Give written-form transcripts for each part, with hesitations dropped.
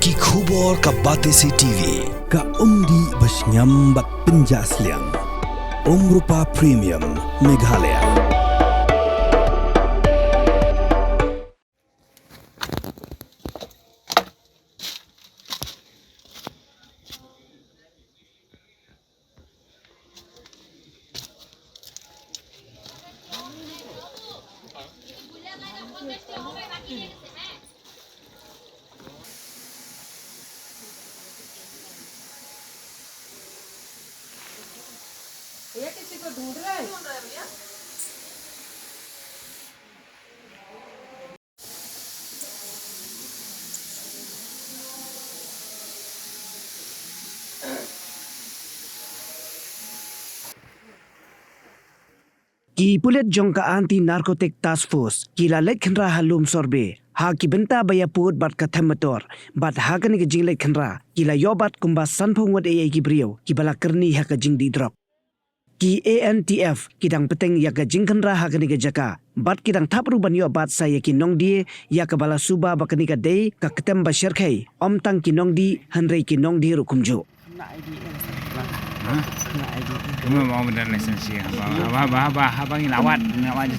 Ki khubor ka Batesi TV. Ka umdi basnyam bak penjaslian. Rupa Premium Meghalaya. भैया किसी को ढूंढ रहा है भैया। Ki pulet jongka anti narcotic task force kila lek Khynra halum sorbe ha ki benta baya put bat katham motor bat ha kan ke jing lek Khynra kila yobat Kumba sanphong wat ai ki brio ki bala Kyrni ha ka jing di Drok ki Antf kidang peteng ya ka jing Khynra ha kan ke jaka bat kidang thapru ban yo bat saya ki nong die ya ka bala suba bakani ka dei ka ketem ba sherkhai om tang ki nong di hanrei ki nong di rukumjo Kamu mau benar lisensi abang ini lawat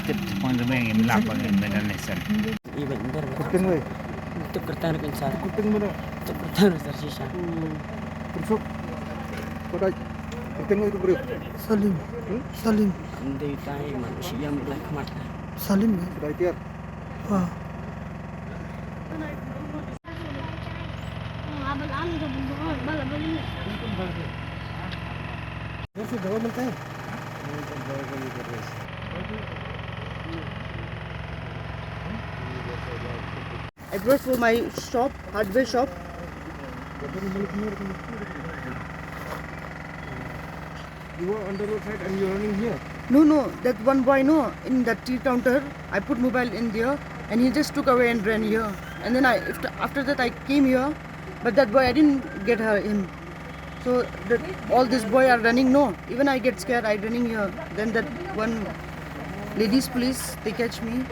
tetap pon sebeng ini lapang benar lesen. Iya benar. Kuting weh. Itu kertas kencan. Kuting mana? Itu kertas tersisa. Persuk. Kodai. Kuting itu beri. Salim. Salim. Andai tay manusia mulai kemana? Salim ya. Sudah tiar. Wah. कैसे दवा मिलता है? Address for my shop, hardware shop. You are on the roadside and you are running here. No, that one boy, no, in that tea counter, I put mobile in there, and he just took away and ran here. And then after that I came here, but that boy I didn't get him. So all these boys are running. No, even I get scared. I running here. Then that one ladies police, they catch me.